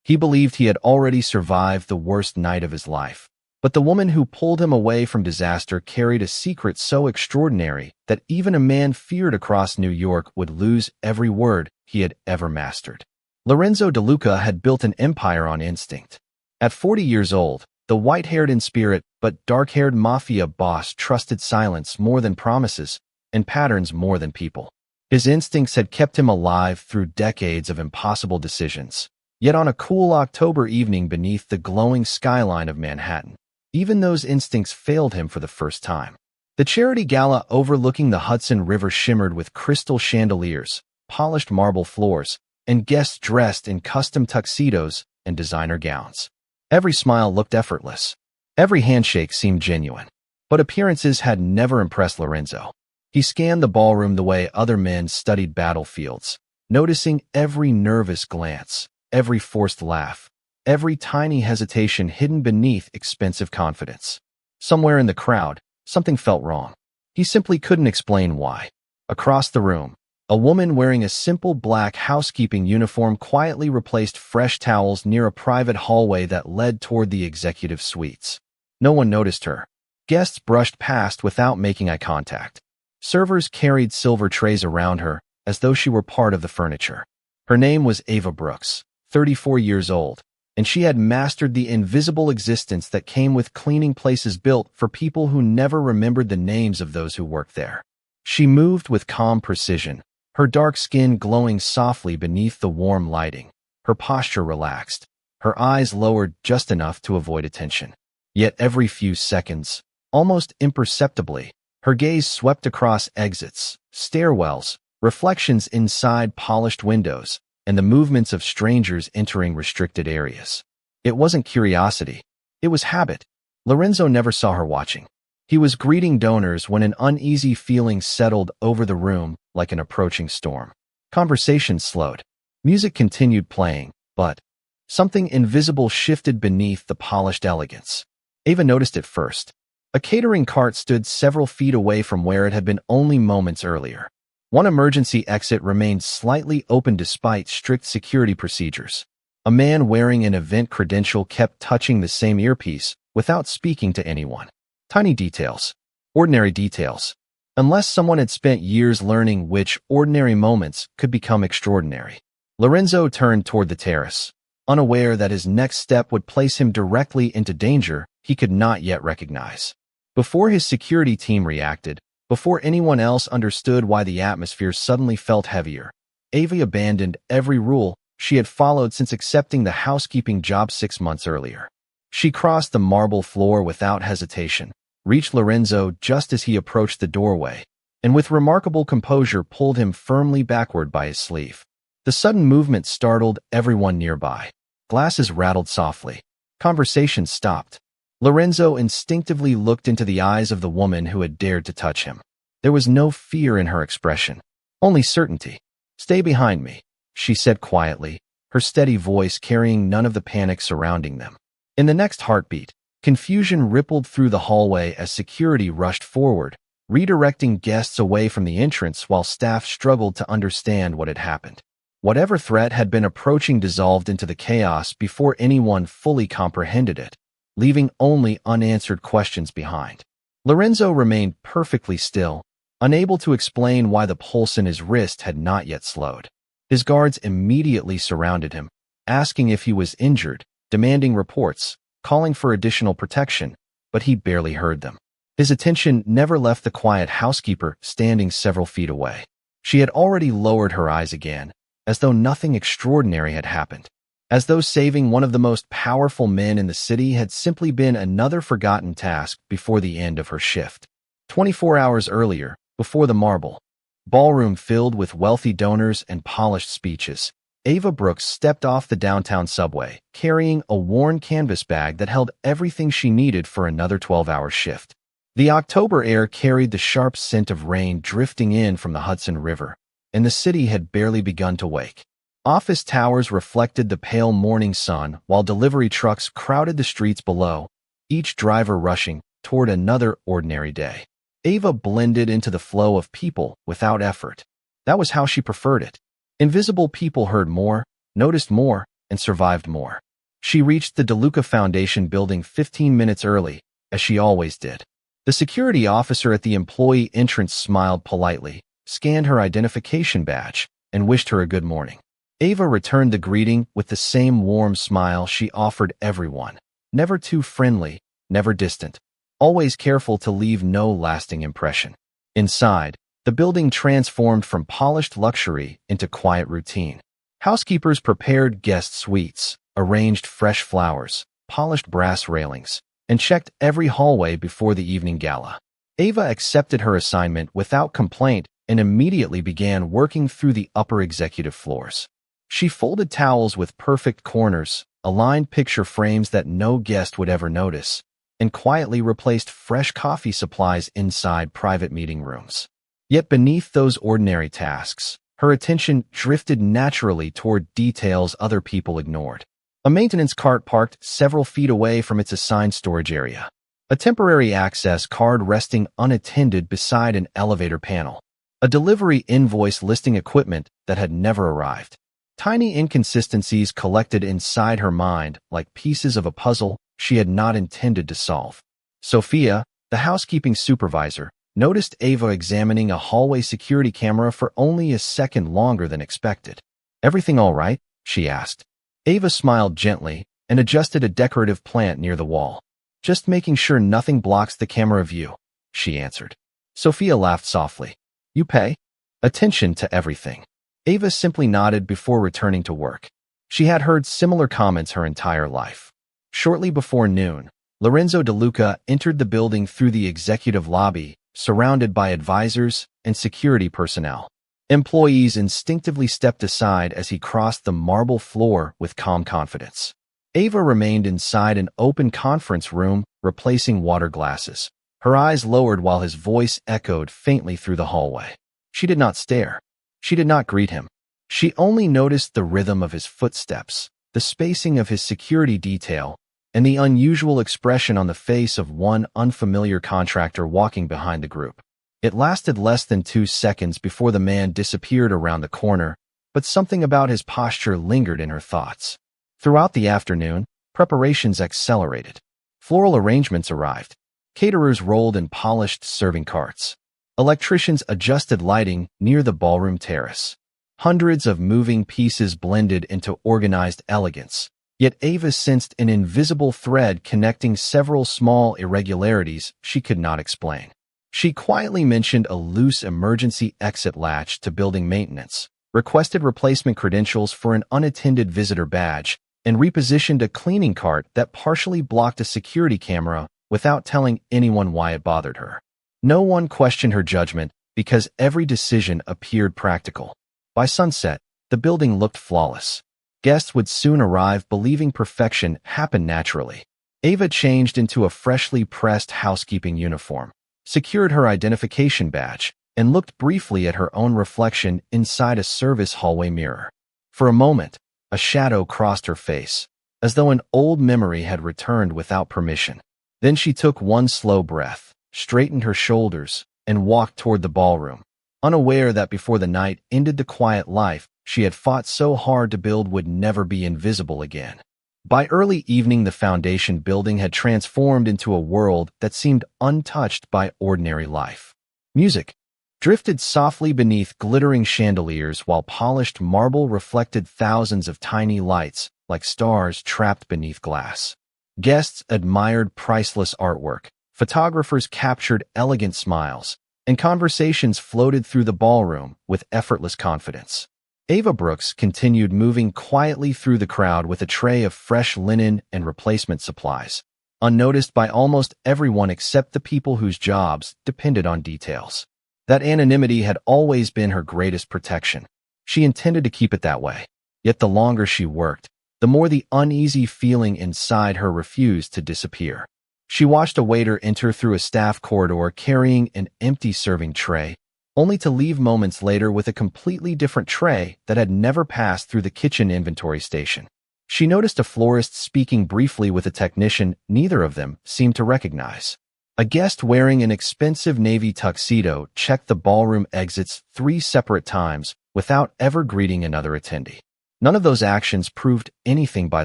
He believed he had already survived the worst night of his life. But the woman who pulled him away from disaster carried a secret so extraordinary that even a man feared across New York would lose every word he had ever mastered. Lorenzo De Luca had built an empire on instinct. At 40 years old, the white-haired in spirit but dark-haired mafia boss trusted silence more than promises and patterns more than people. His instincts had kept him alive through decades of impossible decisions. Yet on a cool October evening beneath the glowing skyline of Manhattan, even those instincts failed him for the first time. The charity gala overlooking the Hudson River shimmered with crystal chandeliers, polished marble floors, and guests dressed in custom tuxedos and designer gowns. Every smile looked effortless. Every handshake seemed genuine. But appearances had never impressed Lorenzo. He scanned the ballroom the way other men studied battlefields, noticing every nervous glance, every forced laugh, every tiny hesitation hidden beneath expensive confidence. Somewhere in the crowd, something felt wrong. He simply couldn't explain why. Across the room, a woman wearing a simple black housekeeping uniform quietly replaced fresh towels near a private hallway that led toward the executive suites. No one noticed her. Guests brushed past without making eye contact. Servers carried silver trays around her as though she were part of the furniture. Her name was Ava Brooks, 34 years old, and she had mastered the invisible existence that came with cleaning places built for people who never remembered the names of those who worked there. She moved with calm precision, her dark skin glowing softly beneath the warm lighting, her posture relaxed, her eyes lowered just enough to avoid attention. Yet every few seconds, almost imperceptibly, her gaze swept across exits, stairwells, reflections inside polished windows, and the movements of strangers entering restricted areas. It wasn't curiosity. It was habit. Lorenzo never saw her watching. He was greeting donors when an uneasy feeling settled over the room like an approaching storm. Conversation slowed. Music continued playing, but something invisible shifted beneath the polished elegance. Ava noticed it first. A catering cart stood several feet away from where it had been only moments earlier. One emergency exit remained slightly open despite strict security procedures. A man wearing an event credential kept touching the same earpiece without speaking to anyone. Tiny details. Ordinary details. Unless someone had spent years learning which ordinary moments could become extraordinary. Lorenzo turned toward the terrace, unaware that his next step would place him directly into danger he could not yet recognize. Before his security team reacted, before anyone else understood why the atmosphere suddenly felt heavier, Ava abandoned every rule she had followed since accepting the housekeeping job 6 months earlier. She crossed the marble floor without hesitation, reached Lorenzo just as he approached the doorway, and with remarkable composure pulled him firmly backward by his sleeve. The sudden movement startled everyone nearby. Glasses rattled softly. Conversation stopped. Lorenzo instinctively looked into the eyes of the woman who had dared to touch him. There was no fear in her expression, only certainty. "Stay behind me," she said quietly, her steady voice carrying none of the panic surrounding them. In the next heartbeat, confusion rippled through the hallway as security rushed forward, redirecting guests away from the entrance while staff struggled to understand what had happened. Whatever threat had been approaching dissolved into the chaos before anyone fully comprehended it, leaving only unanswered questions behind. Lorenzo remained perfectly still, unable to explain why the pulse in his wrist had not yet slowed. His guards immediately surrounded him, asking if he was injured, demanding reports, calling for additional protection, but he barely heard them. His attention never left the quiet housekeeper standing several feet away. She had already lowered her eyes again, as though nothing extraordinary had happened. As though saving one of the most powerful men in the city had simply been another forgotten task before the end of her shift. 24 hours earlier, before the marble ballroom filled with wealthy donors and polished speeches, Ava Brooks stepped off the downtown subway, carrying a worn canvas bag that held everything she needed for another 12-hour shift. The October air carried the sharp scent of rain drifting in from the Hudson River, and the city had barely begun to wake. Office towers reflected the pale morning sun while delivery trucks crowded the streets below, each driver rushing toward another ordinary day. Ava blended into the flow of people without effort. That was how she preferred it. Invisible people heard more, noticed more, and survived more. She reached the DeLuca Foundation building 15 minutes early, as she always did. The security officer at the employee entrance smiled politely, scanned her identification badge, and wished her a good morning. Ava returned the greeting with the same warm smile she offered everyone. Never too friendly, never distant, always careful to leave no lasting impression. Inside, the building transformed from polished luxury into quiet routine. Housekeepers prepared guest suites, arranged fresh flowers, polished brass railings, and checked every hallway before the evening gala. Ava accepted her assignment without complaint and immediately began working through the upper executive floors. She folded towels with perfect corners, aligned picture frames that no guest would ever notice, and quietly replaced fresh coffee supplies inside private meeting rooms. Yet beneath those ordinary tasks, her attention drifted naturally toward details other people ignored. A maintenance cart parked several feet away from its assigned storage area. A temporary access card resting unattended beside an elevator panel. A delivery invoice listing equipment that had never arrived. Tiny inconsistencies collected inside her mind like pieces of a puzzle she had not intended to solve. Sophia, the housekeeping supervisor, noticed Ava examining a hallway security camera for only a second longer than expected. "Everything all right?" she asked. Ava smiled gently and adjusted a decorative plant near the wall. "Just making sure nothing blocks the camera view," she answered. Sophia laughed softly. "You pay attention to everything." Ava simply nodded before returning to work. She had heard similar comments her entire life. Shortly before noon, Lorenzo DeLuca entered the building through the executive lobby, surrounded by advisors and security personnel. Employees instinctively stepped aside as he crossed the marble floor with calm confidence. Ava remained inside an open conference room, replacing water glasses. Her eyes lowered while his voice echoed faintly through the hallway. She did not stare. She did not greet him. She only noticed the rhythm of his footsteps, the spacing of his security detail, and the unusual expression on the face of one unfamiliar contractor walking behind the group. It lasted less than 2 seconds before the man disappeared around the corner, but something about his posture lingered in her thoughts. Throughout the afternoon, preparations accelerated. Floral arrangements arrived. Caterers rolled in polished serving carts. Electricians adjusted lighting near the ballroom terrace. Hundreds of moving pieces blended into organized elegance, yet Ava sensed an invisible thread connecting several small irregularities she could not explain. She quietly mentioned a loose emergency exit latch to building maintenance, requested replacement credentials for an unattended visitor badge, and repositioned a cleaning cart that partially blocked a security camera without telling anyone why it bothered her. No one questioned her judgment because every decision appeared practical. By sunset, the building looked flawless. Guests would soon arrive believing perfection happened naturally. Ava changed into a freshly pressed housekeeping uniform, secured her identification badge, and looked briefly at her own reflection inside a service hallway mirror. For a moment, a shadow crossed her face, as though an old memory had returned without permission. Then she took one slow breath, straightened her shoulders, and walked toward the ballroom, unaware that before the night ended the quiet life she had fought so hard to build would never be invisible again. By early evening, the foundation building had transformed into a world that seemed untouched by ordinary life. Music drifted softly beneath glittering chandeliers while polished marble reflected thousands of tiny lights like stars trapped beneath glass. Guests admired priceless artwork, photographers captured elegant smiles, and conversations floated through the ballroom with effortless confidence. Ava Brooks continued moving quietly through the crowd with a tray of fresh linen and replacement supplies, unnoticed by almost everyone except the people whose jobs depended on details. That anonymity had always been her greatest protection. She intended to keep it that way. Yet the longer she worked, the more the uneasy feeling inside her refused to disappear. She watched a waiter enter through a staff corridor carrying an empty serving tray, only to leave moments later with a completely different tray that had never passed through the kitchen inventory station. She noticed a florist speaking briefly with a technician neither of them seemed to recognize. A guest wearing an expensive navy tuxedo checked the ballroom exits 3 separate times without ever greeting another attendee. None of those actions proved anything by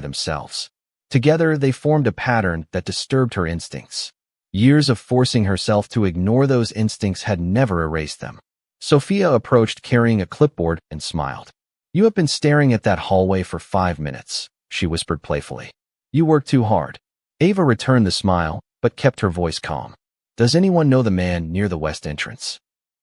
themselves. Together, they formed a pattern that disturbed her instincts. Years of forcing herself to ignore those instincts had never erased them. Sophia approached carrying a clipboard and smiled. "You have been staring at that hallway for 5 minutes," she whispered playfully. "You work too hard." Ava returned the smile, but kept her voice calm. "Does anyone know the man near the west entrance?"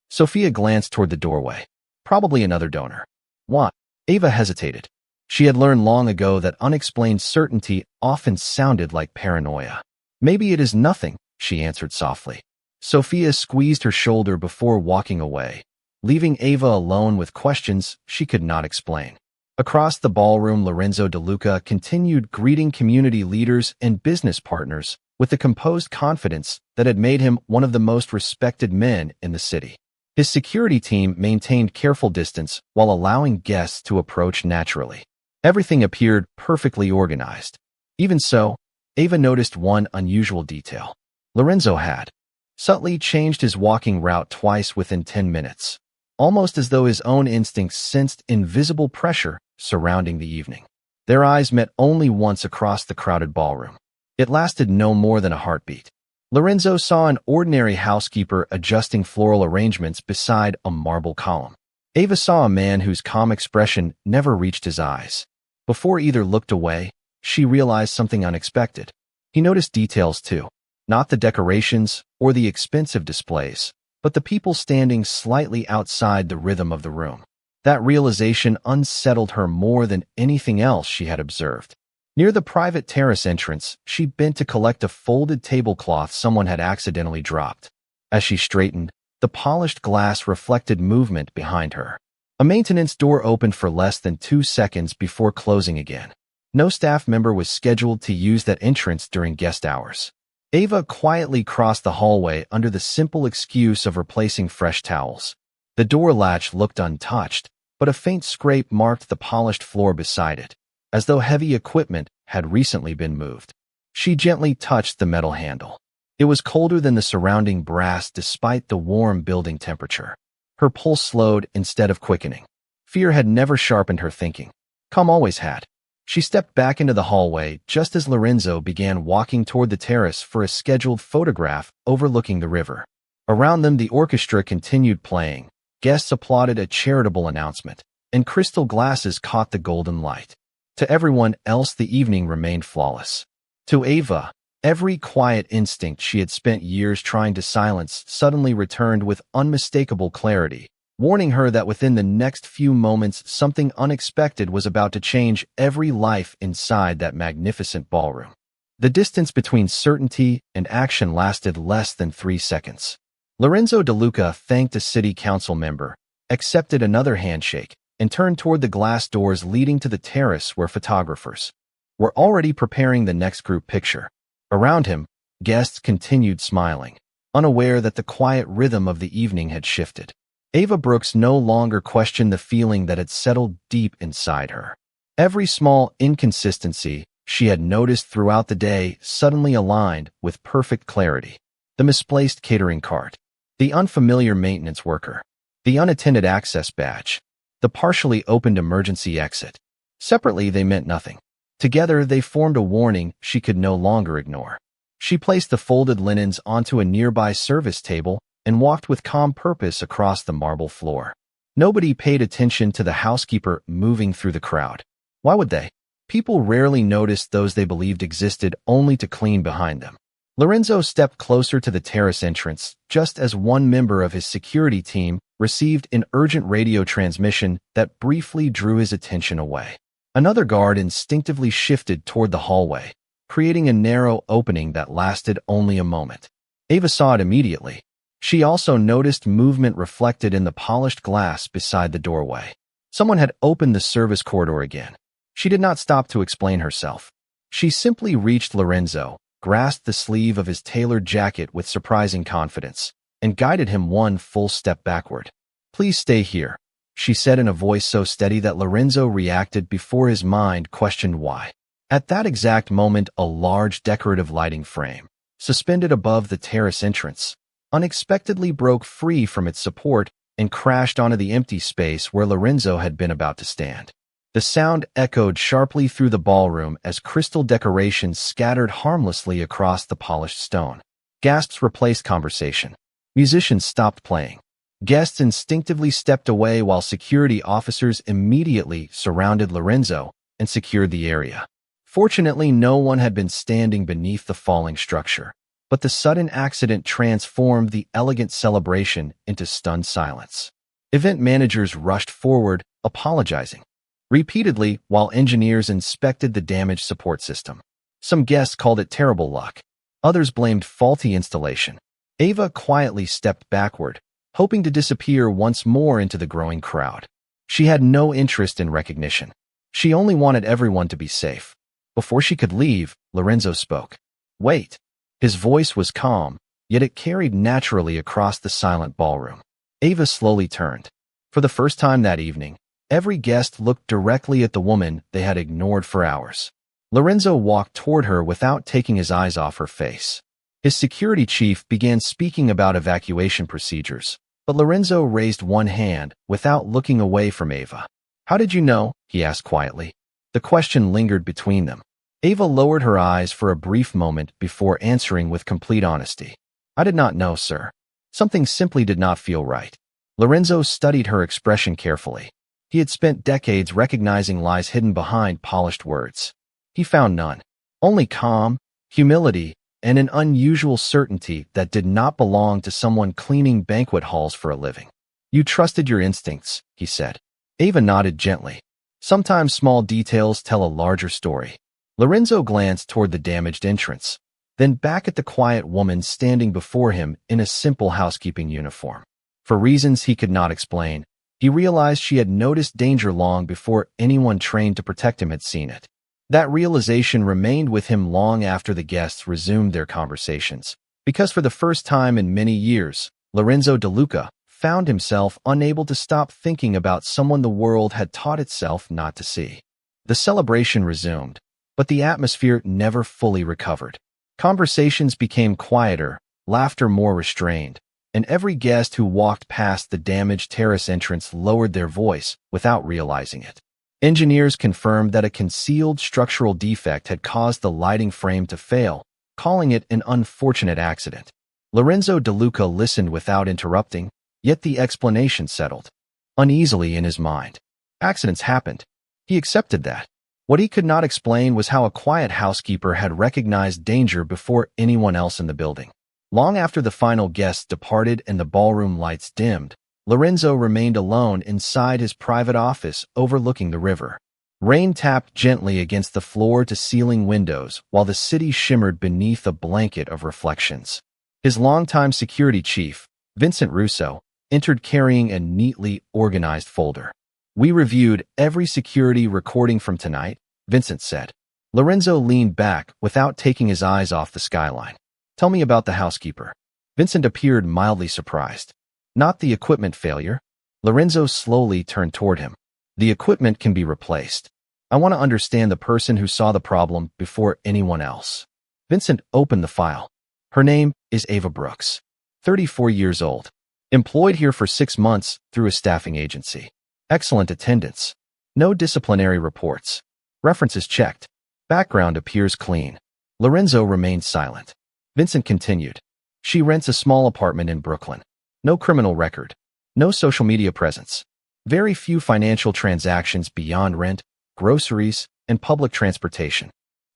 Sophia glanced toward the doorway. "Probably another donor." "What?" Ava hesitated. She had learned long ago that unexplained certainty often sounded like paranoia. "Maybe it is nothing," she answered softly. Sophia squeezed her shoulder before walking away, leaving Ava alone with questions she could not explain. Across the ballroom, Lorenzo De Luca continued greeting community leaders and business partners with the composed confidence that had made him one of the most respected men in the city. His security team maintained careful distance while allowing guests to approach naturally. Everything appeared perfectly organized. Even so, Ava noticed one unusual detail. Lorenzo had subtly changed his walking route twice within 10 minutes, almost as though his own instincts sensed invisible pressure surrounding the evening. Their eyes met only once across the crowded ballroom. It lasted no more than a heartbeat. Lorenzo saw an ordinary housekeeper adjusting floral arrangements beside a marble column. Ava saw a man whose calm expression never reached his eyes. Before either looked away, she realized something unexpected. He noticed details too. Not the decorations or the expensive displays, but the people standing slightly outside the rhythm of the room. That realization unsettled her more than anything else she had observed. Near the private terrace entrance, she bent to collect a folded tablecloth someone had accidentally dropped. As she straightened, the polished glass reflected movement behind her. A maintenance door opened for less than 2 seconds before closing again. No staff member was scheduled to use that entrance during guest hours. Ava quietly crossed the hallway under the simple excuse of replacing fresh towels. The door latch looked untouched, but a faint scrape marked the polished floor beside it, as though heavy equipment had recently been moved. She gently touched the metal handle. It was colder than the surrounding brass despite the warm building temperature. Her pulse slowed instead of quickening. Fear had never sharpened her thinking. Calm always had. She stepped back into the hallway just as Lorenzo began walking toward the terrace for a scheduled photograph overlooking the river. Around them, the orchestra continued playing. Guests applauded a charitable announcement, and crystal glasses caught the golden light. To everyone else, the evening remained flawless. To Ava, every quiet instinct she had spent years trying to silence suddenly returned with unmistakable clarity, warning her that within the next few moments something unexpected was about to change every life inside that magnificent ballroom. The distance between certainty and action lasted less than 3 seconds. Lorenzo De Luca thanked a city council member, accepted another handshake, and turned toward the glass doors leading to the terrace where photographers were already preparing the next group picture. Around him, guests continued smiling, unaware that the quiet rhythm of the evening had shifted. Ava Brooks no longer questioned the feeling that had settled deep inside her. Every small inconsistency she had noticed throughout the day suddenly aligned with perfect clarity. The misplaced catering cart, the unfamiliar maintenance worker, the unattended access badge, the partially opened emergency exit. Separately, they meant nothing. Together, they formed a warning she could no longer ignore. She placed the folded linens onto a nearby service table and walked with calm purpose across the marble floor. Nobody paid attention to the housekeeper moving through the crowd. Why would they? People rarely noticed those they believed existed only to clean behind them. Lorenzo stepped closer to the terrace entrance just as one member of his security team received an urgent radio transmission that briefly drew his attention away. Another guard instinctively shifted toward the hallway, creating a narrow opening that lasted only a moment. Ava saw it immediately. She also noticed movement reflected in the polished glass beside the doorway. Someone had opened the service corridor again. She did not stop to explain herself. She simply reached Lorenzo, grasped the sleeve of his tailored jacket with surprising confidence, and guided him one full step backward. "Please stay here," she said in a voice so steady that Lorenzo reacted before his mind questioned why. At that exact moment, a large decorative lighting frame, suspended above the terrace entrance, unexpectedly broke free from its support and crashed onto the empty space where Lorenzo had been about to stand. The sound echoed sharply through the ballroom as crystal decorations scattered harmlessly across the polished stone. Gasps replaced conversation. Musicians stopped playing. Guests instinctively stepped away while security officers immediately surrounded Lorenzo and secured the area. Fortunately, no one had been standing beneath the falling structure, but the sudden accident transformed the elegant celebration into stunned silence. Event managers rushed forward, apologizing repeatedly while engineers inspected the damaged support system. Some guests called it terrible luck. Others blamed faulty installation. Ava quietly stepped backward, hoping to disappear once more into the growing crowd. She had no interest in recognition. She only wanted everyone to be safe. Before she could leave, Lorenzo spoke. "Wait." His voice was calm, yet it carried naturally across the silent ballroom. Ava slowly turned. For the first time that evening, every guest looked directly at the woman they had ignored for hours. Lorenzo walked toward her without taking his eyes off her face. His security chief began speaking about evacuation procedures, but Lorenzo raised one hand without looking away from Ava. "How did you know?" he asked quietly. The question lingered between them. Ava lowered her eyes for a brief moment before answering with complete honesty. "I did not know, sir. Something simply did not feel right." Lorenzo studied her expression carefully. He had spent decades recognizing lies hidden behind polished words. He found none. Only calm, humility, and an unusual certainty that did not belong to someone cleaning banquet halls for a living. "You trusted your instincts," he said. Ava nodded gently. Sometimes small details tell a larger story. Lorenzo glanced toward the damaged entrance, then back at the quiet woman standing before him in a simple housekeeping uniform. For reasons he could not explain, he realized she had noticed danger long before anyone trained to protect him had seen it. That realization remained with him long after the guests resumed their conversations, because for the first time in many years, Lorenzo DeLuca found himself unable to stop thinking about someone the world had taught itself not to see. The celebration resumed, but the atmosphere never fully recovered. Conversations became quieter, laughter more restrained, and every guest who walked past the damaged terrace entrance lowered their voice without realizing it. Engineers confirmed that a concealed structural defect had caused the lighting frame to fail, calling it an unfortunate accident. Lorenzo DeLuca listened without interrupting, yet the explanation settled uneasily in his mind. Accidents happened. He accepted that. What he could not explain was how a quiet housekeeper had recognized danger before anyone else in the building. Long after the final guests departed and the ballroom lights dimmed, Lorenzo remained alone inside his private office overlooking the river. Rain tapped gently against the floor-to-ceiling windows while the city shimmered beneath a blanket of reflections. His longtime security chief, Vincent Russo, entered carrying a neatly organized folder. "We reviewed every security recording from tonight," Vincent said. Lorenzo leaned back without taking his eyes off the skyline. "Tell me about the housekeeper." Vincent appeared mildly surprised. "Not the equipment failure?" Lorenzo slowly turned toward him. "The equipment can be replaced. I want to understand the person who saw the problem before anyone else." Vincent opened the file. "Her name is Ava Brooks, 34 years old. Employed here for 6 months through a staffing agency. Excellent attendance. No disciplinary reports. References checked. Background appears clean." Lorenzo remained silent. Vincent continued. "She rents a small apartment in Brooklyn. No criminal record. No social media presence. Very few financial transactions beyond rent, groceries, and public transportation."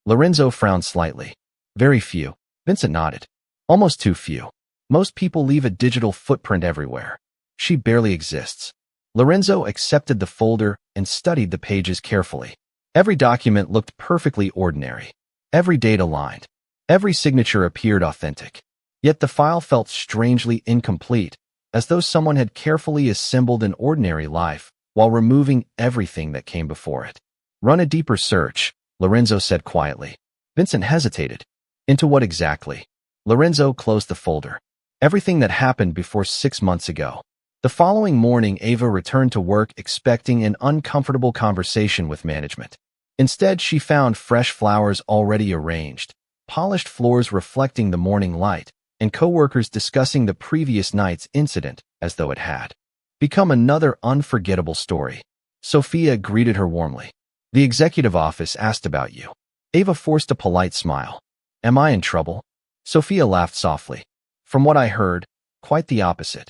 Lorenzo frowned slightly. "Very few." Vincent nodded. "Almost too few. Most people leave a digital footprint everywhere. She barely exists." Lorenzo accepted the folder and studied the pages carefully. Every document looked perfectly ordinary. Every date aligned. Every signature appeared authentic. Yet the file felt strangely incomplete, as though someone had carefully assembled an ordinary life while removing everything that came before it. "Run a deeper search," Lorenzo said quietly. Vincent hesitated. "Into what exactly?" Lorenzo closed the folder. "Everything that happened before 6 months ago." The following morning, Ava returned to work expecting an uncomfortable conversation with management. Instead, she found fresh flowers already arranged, polished floors reflecting the morning light, and coworkers discussing the previous night's incident as though it had become another unforgettable story. Sophia greeted her warmly. The executive office asked about you. Ava forced a polite smile. Am I in trouble? Sophia laughed softly. From what I heard, quite the opposite.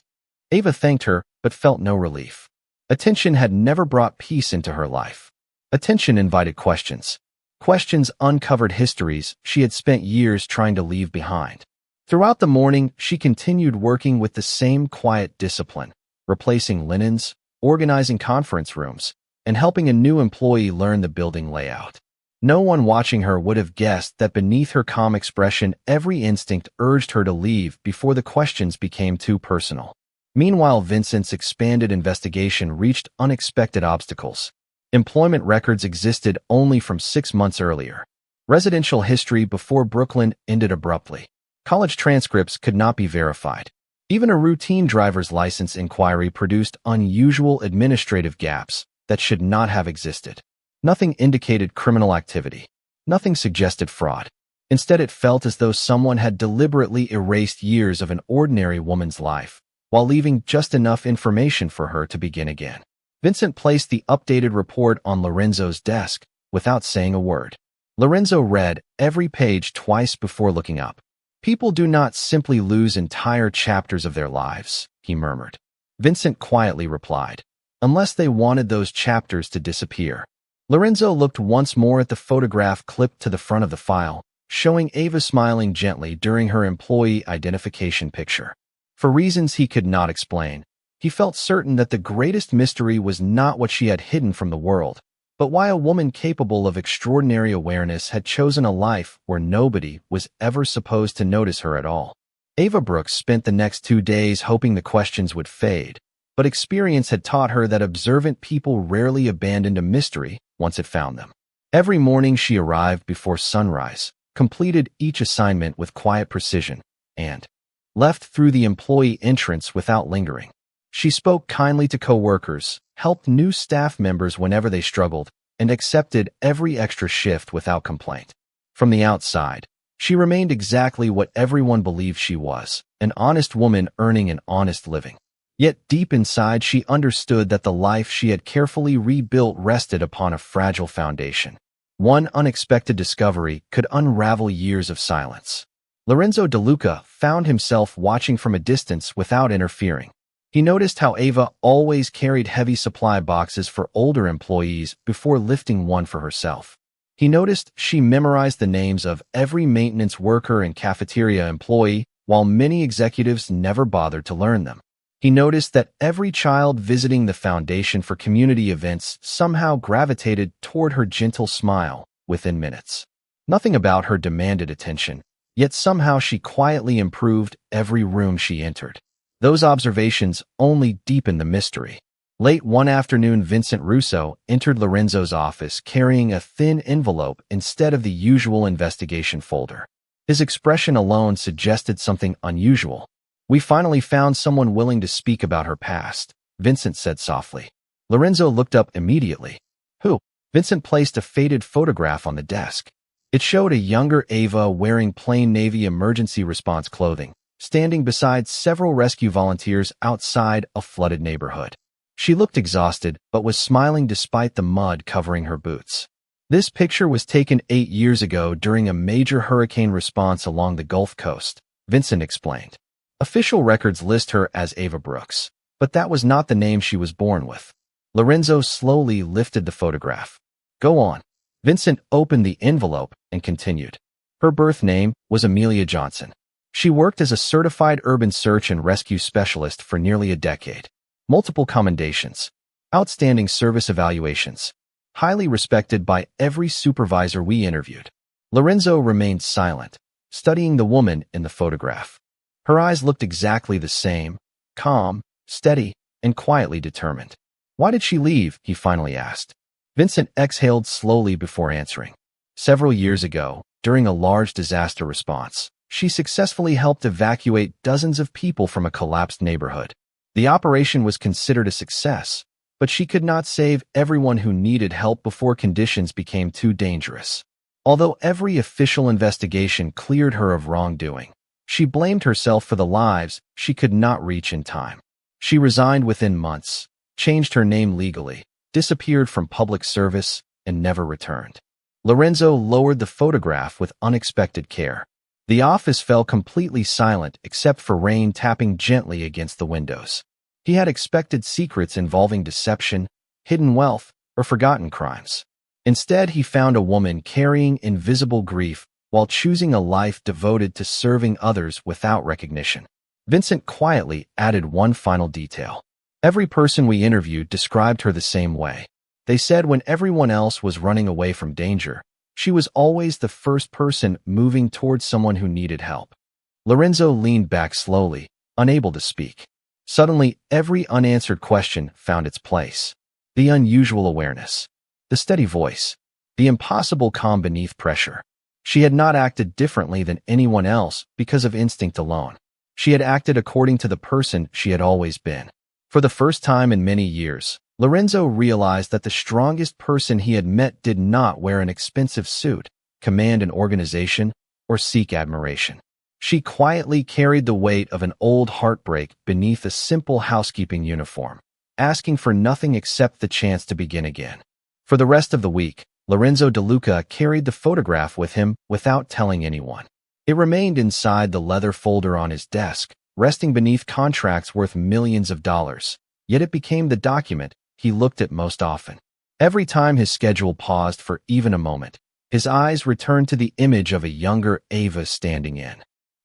Ava thanked her, but felt no relief. Attention had never brought peace into her life. Attention invited questions. Questions uncovered histories she had spent years trying to leave behind. Throughout the morning, she continued working with the same quiet discipline, replacing linens, organizing conference rooms, and helping a new employee learn the building layout. No one watching her would have guessed that beneath her calm expression, every instinct urged her to leave before the questions became too personal. Meanwhile, Vincent's expanded investigation reached unexpected obstacles. Employment records existed only from 6 months earlier. Residential history before Brooklyn ended abruptly. College transcripts could not be verified. Even a routine driver's license inquiry produced unusual administrative gaps that should not have existed. Nothing indicated criminal activity. Nothing suggested fraud. Instead, it felt as though someone had deliberately erased years of an ordinary woman's life, while leaving just enough information for her to begin again. Vincent placed the updated report on Lorenzo's desk without saying a word. Lorenzo read every page twice before looking up. People do not simply lose entire chapters of their lives, he murmured. Vincent quietly replied, unless they wanted those chapters to disappear. Lorenzo looked once more at the photograph clipped to the front of the file, showing Ava smiling gently during her employee identification picture. For reasons he could not explain, he felt certain that the greatest mystery was not what she had hidden from the world, but why a woman capable of extraordinary awareness had chosen a life where nobody was ever supposed to notice her at all. Ava Brooks spent the next 2 days hoping the questions would fade, but experience had taught her that observant people rarely abandoned a mystery once it found them. Every morning she arrived before sunrise, completed each assignment with quiet precision, and left through the employee entrance without lingering. She spoke kindly to coworkers, helped new staff members whenever they struggled, and accepted every extra shift without complaint. From the outside, she remained exactly what everyone believed she was, an honest woman earning an honest living. Yet deep inside she understood that the life she had carefully rebuilt rested upon a fragile foundation. One unexpected discovery could unravel years of silence. Lorenzo DeLuca found himself watching from a distance without interfering. He noticed how Ava always carried heavy supply boxes for older employees before lifting one for herself. He noticed she memorized the names of every maintenance worker and cafeteria employee, while many executives never bothered to learn them. He noticed that every child visiting the foundation for community events somehow gravitated toward her gentle smile within minutes. Nothing about her demanded attention, yet somehow she quietly improved every room she entered. Those observations only deepened the mystery. Late one afternoon, Vincent Russo entered Lorenzo's office carrying a thin envelope instead of the usual investigation folder. His expression alone suggested something unusual. We finally found someone willing to speak about her past, Vincent said softly. Lorenzo looked up immediately. Who? Vincent placed a faded photograph on the desk. It showed a younger Ava wearing plain Navy emergency response clothing, standing beside several rescue volunteers outside a flooded neighborhood. She looked exhausted, but was smiling despite the mud covering her boots. This picture was taken 8 years ago during a major hurricane response along the Gulf Coast, Vincent explained. Official records list her as Ava Brooks, but that was not the name she was born with. Lorenzo slowly lifted the photograph. Go on. Vincent opened the envelope and continued. Her birth name was Amelia Johnson. She worked as a certified urban search and rescue specialist for nearly a decade. Multiple commendations, outstanding service evaluations, highly respected by every supervisor we interviewed. Lorenzo remained silent, studying the woman in the photograph. Her eyes looked exactly the same, calm, steady, and quietly determined. Why did she leave? He finally asked. Vincent exhaled slowly before answering. Several years ago, during a large disaster response, she successfully helped evacuate dozens of people from a collapsed neighborhood. The operation was considered a success, but she could not save everyone who needed help before conditions became too dangerous. Although every official investigation cleared her of wrongdoing, she blamed herself for the lives she could not reach in time. She resigned within months, changed her name legally, disappeared from public service, and never returned. Lorenzo lowered the photograph with unexpected care. The office fell completely silent except for rain tapping gently against the windows. He had expected secrets involving deception, hidden wealth, or forgotten crimes. Instead, he found a woman carrying invisible grief while choosing a life devoted to serving others without recognition. Vincent quietly added one final detail. Every person we interviewed described her the same way. They said when everyone else was running away from danger, she was always the first person moving towards someone who needed help. Lorenzo leaned back slowly, unable to speak. Suddenly, every unanswered question found its place. The unusual awareness, the steady voice, the impossible calm beneath pressure. She had not acted differently than anyone else because of instinct alone. She had acted according to the person she had always been. For the first time in many years, Lorenzo realized that the strongest person he had met did not wear an expensive suit, command an organization, or seek admiration. She quietly carried the weight of an old heartbreak beneath a simple housekeeping uniform, asking for nothing except the chance to begin again. For the rest of the week, Lorenzo De Luca carried the photograph with him without telling anyone. It remained inside the leather folder on his desk, resting beneath contracts worth millions of dollars. Yet it became the document he looked at most often. Every time his schedule paused for even a moment, his eyes returned to the image of a younger Ava standing in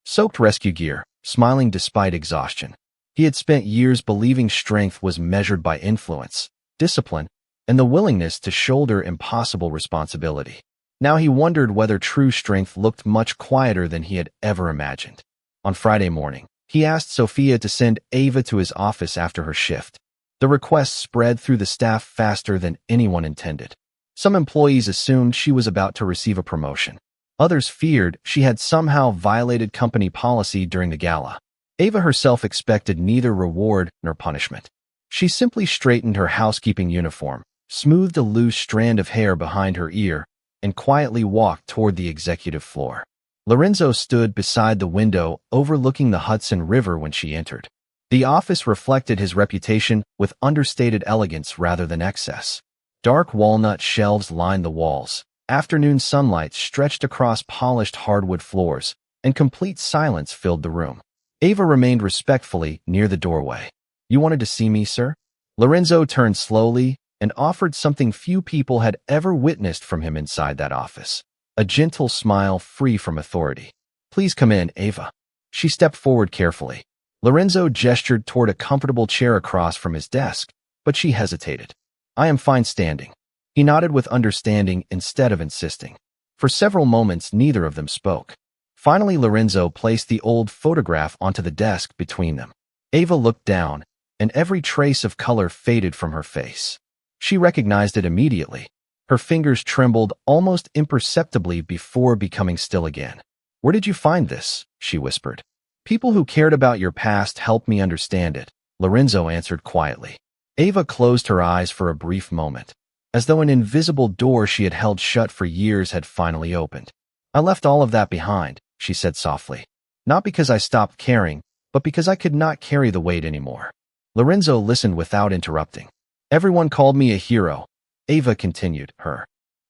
soaked rescue gear, smiling despite exhaustion. He had spent years believing strength was measured by influence, discipline, and the willingness to shoulder impossible responsibility. Now he wondered whether true strength looked much quieter than he had ever imagined. On Friday morning, he asked Sophia to send Ava to his office after her shift. The request spread through the staff faster than anyone intended. Some employees assumed she was about to receive a promotion. Others feared she had somehow violated company policy during the gala. Ava herself expected neither reward nor punishment. She simply straightened her housekeeping uniform, smoothed a loose strand of hair behind her ear, and quietly walked toward the executive floor. Lorenzo stood beside the window overlooking the Hudson River when she entered. The office reflected his reputation with understated elegance rather than excess. Dark walnut shelves lined the walls. Afternoon sunlight stretched across polished hardwood floors, and complete silence filled the room. Ava remained respectfully near the doorway. "You wanted to see me, sir?" Lorenzo turned slowly and offered something few people had ever witnessed from him inside that office. A gentle smile free from authority. "Please come in, Ava." She stepped forward carefully. Lorenzo gestured toward a comfortable chair across from his desk, but she hesitated. "I am fine standing." He nodded with understanding instead of insisting. For several moments, neither of them spoke. Finally, Lorenzo placed the old photograph onto the desk between them. Ava looked down, and every trace of color faded from her face. She recognized it immediately. Her fingers trembled almost imperceptibly before becoming still again. "Where did you find this?" she whispered. "People who cared about your past helped me understand it," Lorenzo answered quietly. Ava closed her eyes for a brief moment, as though an invisible door she had held shut for years had finally opened. "I left all of that behind," she said softly. "Not because I stopped caring, but because I could not carry the weight anymore." Lorenzo listened without interrupting. "Everyone called me a hero," Ava continued, her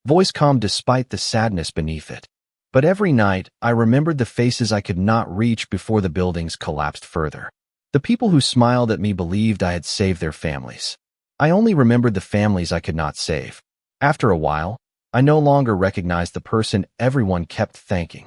voice calm despite the sadness beneath it. "But every night, I remembered the faces I could not reach before the buildings collapsed further. The people who smiled at me believed I had saved their families. I only remembered the families I could not save. After a while, I no longer recognized the person everyone kept thanking."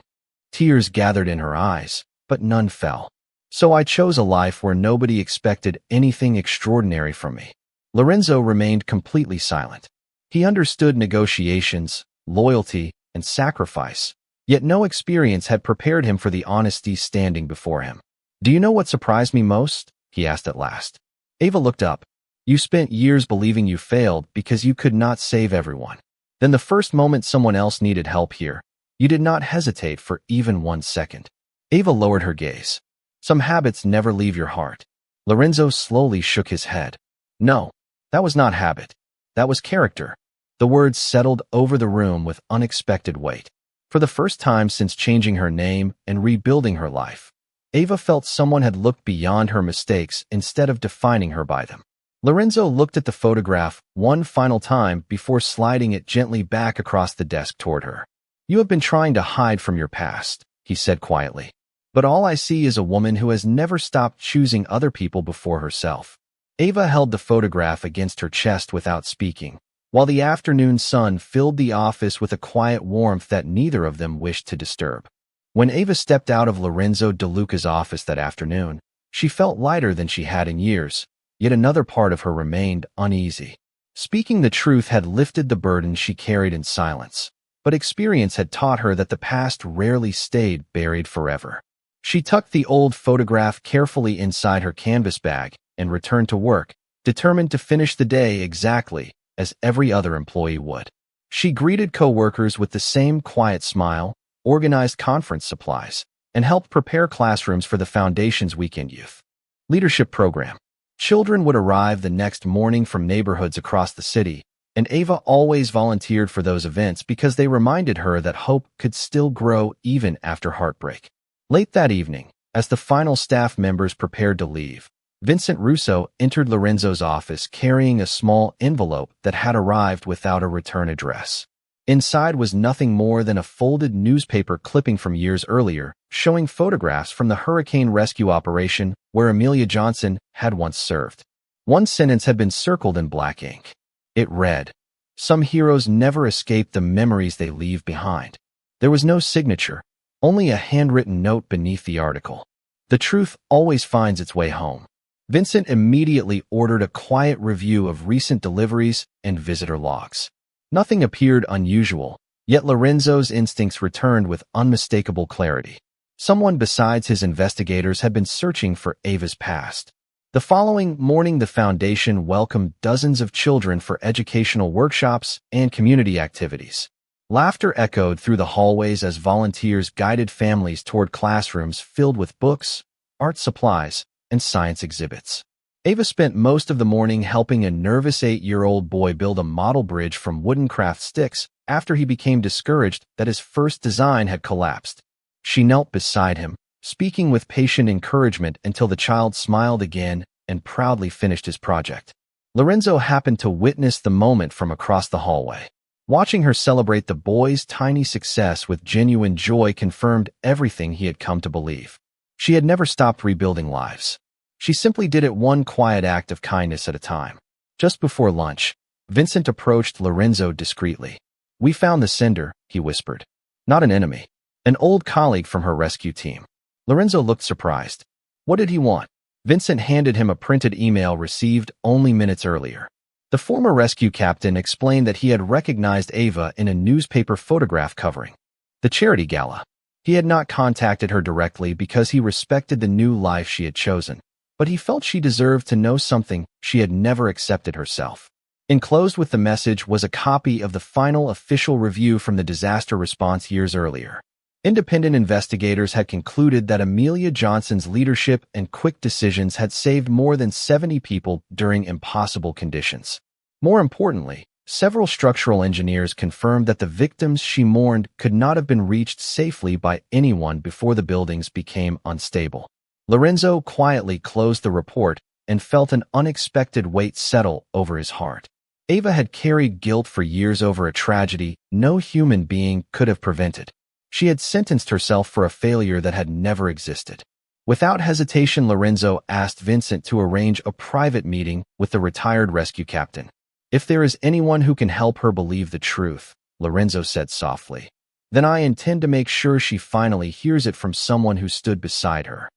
Tears gathered in her eyes, but none fell. "So I chose a life where nobody expected anything extraordinary from me." Lorenzo remained completely silent. He understood negotiations, loyalty, and sacrifice, yet no experience had prepared him for the honesty standing before him. "Do you know what surprised me most?" he asked at last. Ava looked up. "You spent years believing you failed because you could not save everyone. Then the first moment someone else needed help here, you did not hesitate for even 1 second." Ava lowered her gaze. "Some habits never leave your heart." Lorenzo slowly shook his head. "No, that was not habit. That was character." The words settled over the room with unexpected weight. For the first time since changing her name and rebuilding her life, Ava felt someone had looked beyond her mistakes instead of defining her by them. Lorenzo looked at the photograph one final time before sliding it gently back across the desk toward her. "You have been trying to hide from your past," he said quietly. "But all I see is a woman who has never stopped choosing other people before herself." Ava held the photograph against her chest without speaking, while the afternoon sun filled the office with a quiet warmth that neither of them wished to disturb. When Ava stepped out of Lorenzo DeLuca's office that afternoon, she felt lighter than she had in years, yet another part of her remained uneasy. Speaking the truth had lifted the burden she carried in silence, but experience had taught her that the past rarely stayed buried forever. She tucked the old photograph carefully inside her canvas bag and returned to work, determined to finish the day exactly as every other employee would. She greeted coworkers with the same quiet smile, organized conference supplies, and helped prepare classrooms for the Foundation's Weekend Youth Leadership Program. Children would arrive the next morning from neighborhoods across the city, and Ava always volunteered for those events because they reminded her that hope could still grow even after heartbreak. Late that evening, as the final staff members prepared to leave, Vincent Russo entered Lorenzo's office carrying a small envelope that had arrived without a return address. Inside was nothing more than a folded newspaper clipping from years earlier, showing photographs from the hurricane rescue operation where Amelia Johnson had once served. One sentence had been circled in black ink. It read, "Some heroes never escape the memories they leave behind." There was no signature, only a handwritten note beneath the article. "The truth always finds its way home." Vincent immediately ordered a quiet review of recent deliveries and visitor logs. Nothing appeared unusual, yet Lorenzo's instincts returned with unmistakable clarity. Someone besides his investigators had been searching for Ava's past. The following morning, the Foundation welcomed dozens of children for educational workshops and community activities. Laughter echoed through the hallways as volunteers guided families toward classrooms filled with books, art supplies, and science exhibits. Ava spent most of the morning helping a nervous 8-year-old boy build a model bridge from wooden craft sticks after he became discouraged that his first design had collapsed. She knelt beside him, speaking with patient encouragement until the child smiled again and proudly finished his project. Lorenzo happened to witness the moment from across the hallway. Watching her celebrate the boy's tiny success with genuine joy confirmed everything he had come to believe. She had never stopped rebuilding lives. She simply did it one quiet act of kindness at a time. Just before lunch, Vincent approached Lorenzo discreetly. "We found the sender," he whispered. "Not an enemy. An old colleague from her rescue team." Lorenzo looked surprised. What did he want? Vincent handed him a printed email received only minutes earlier. The former rescue captain explained that he had recognized Ava in a newspaper photograph covering the charity gala. He had not contacted her directly because he respected the new life she had chosen, but he felt she deserved to know something she had never accepted herself. Enclosed with the message was a copy of the final official review from the disaster response years earlier. Independent investigators had concluded that Amelia Johnson's leadership and quick decisions had saved more than 70 people during impossible conditions. More importantly, several structural engineers confirmed that the victims she mourned could not have been reached safely by anyone before the buildings became unstable. Lorenzo quietly closed the report and felt an unexpected weight settle over his heart. Ava had carried guilt for years over a tragedy no human being could have prevented. She had sentenced herself for a failure that had never existed. Without hesitation, Lorenzo asked Vincent to arrange a private meeting with the retired rescue captain. "If there is anyone who can help her believe the truth," Lorenzo said softly, "then I intend to make sure she finally hears it from someone who stood beside her."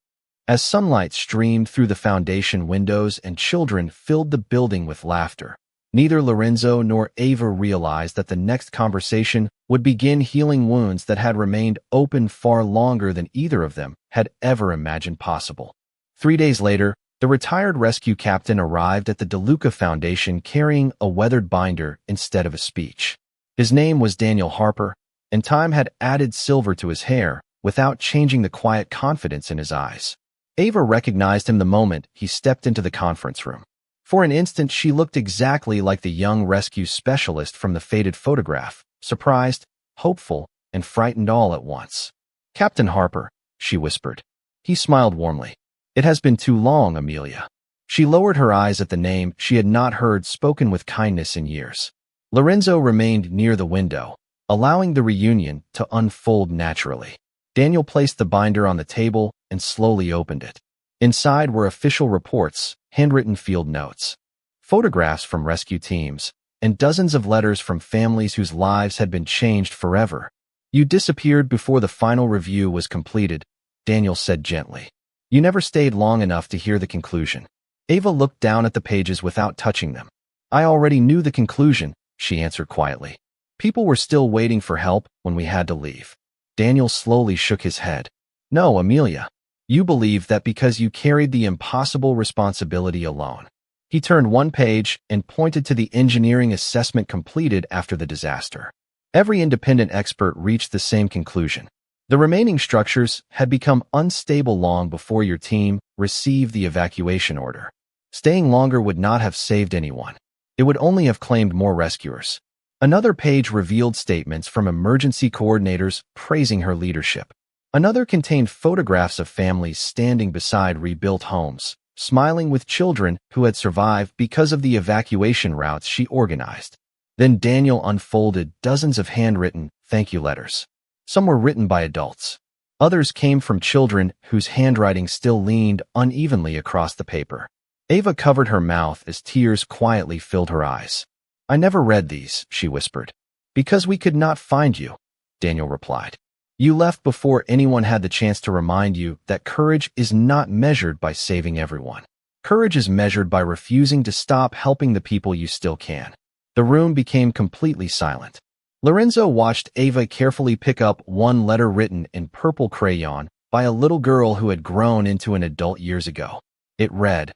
As sunlight streamed through the Foundation windows and children filled the building with laughter, neither Lorenzo nor Ava realized that the next conversation would begin healing wounds that had remained open far longer than either of them had ever imagined possible. 3 days later, the retired rescue captain arrived at the DeLuca Foundation carrying a weathered binder instead of a speech. His name was Daniel Harper, and time had added silver to his hair without changing the quiet confidence in his eyes. Ava recognized him the moment he stepped into the conference room. For an instant, she looked exactly like the young rescue specialist from the faded photograph, surprised, hopeful, and frightened all at once. "Captain Harper," she whispered. He smiled warmly. "It has been too long, Amelia." She lowered her eyes at the name she had not heard spoken with kindness in years. Lorenzo remained near the window, allowing the reunion to unfold naturally. Daniel placed the binder on the table and slowly opened it. Inside were official reports, handwritten field notes, photographs from rescue teams, and dozens of letters from families whose lives had been changed forever. "You disappeared before the final review was completed," Daniel said gently. "You never stayed long enough to hear the conclusion." Ava looked down at the pages without touching them. "I already knew the conclusion," she answered quietly. "People were still waiting for help when we had to leave." Daniel slowly shook his head. "No, Amelia. You believe that because you carried the impossible responsibility alone." He turned one page and pointed to the engineering assessment completed after the disaster. Every independent expert reached the same conclusion. The remaining structures had become unstable long before your team received the evacuation order. Staying longer would not have saved anyone. It would only have claimed more rescuers. Another page revealed statements from emergency coordinators praising her leadership. Another contained photographs of families standing beside rebuilt homes, smiling with children who had survived because of the evacuation routes she organized. Then Daniel unfolded dozens of handwritten thank you letters. Some were written by adults. Others came from children whose handwriting still leaned unevenly across the paper. Ava covered her mouth as tears quietly filled her eyes. "I never read these," she whispered. "Because we could not find you," Daniel replied. "You left before anyone had the chance to remind you that courage is not measured by saving everyone. Courage is measured by refusing to stop helping the people you still can." The room became completely silent. Lorenzo watched Ava carefully pick up one letter written in purple crayon by a little girl who had grown into an adult years ago. It read,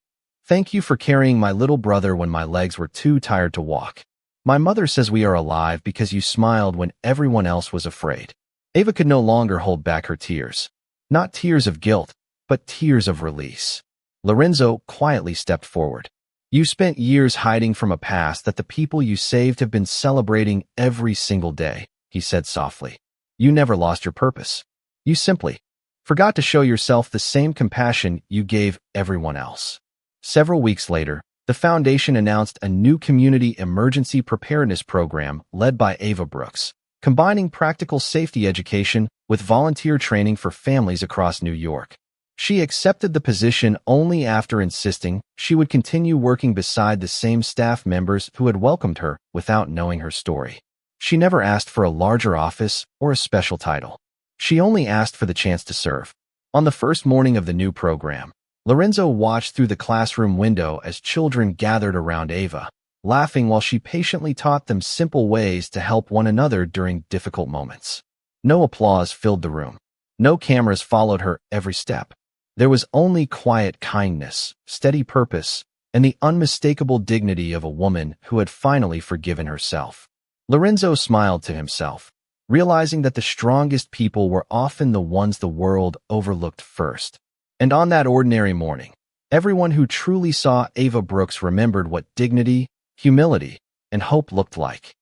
"Thank you for carrying my little brother when my legs were too tired to walk. My mother says we are alive because you smiled when everyone else was afraid." Ava could no longer hold back her tears. Not tears of guilt, but tears of release. Lorenzo quietly stepped forward. "You spent years hiding from a past that the people you saved have been celebrating every single day," he said softly. "You never lost your purpose. You simply forgot to show yourself the same compassion you gave everyone else." Several weeks later, the foundation announced a new community emergency preparedness program led by Ava Brooks, combining practical safety education with volunteer training for families across New York. She accepted the position only after insisting she would continue working beside the same staff members who had welcomed her without knowing her story. She never asked for a larger office or a special title. She only asked for the chance to serve. On the first morning of the new program, Lorenzo watched through the classroom window as children gathered around Ava, laughing while she patiently taught them simple ways to help one another during difficult moments. No applause filled the room. No cameras followed her every step. There was only quiet kindness, steady purpose, and the unmistakable dignity of a woman who had finally forgiven herself. Lorenzo smiled to himself, realizing that the strongest people were often the ones the world overlooked first. And on that ordinary morning, everyone who truly saw Ava Brooks remembered what dignity, humility, and hope looked like.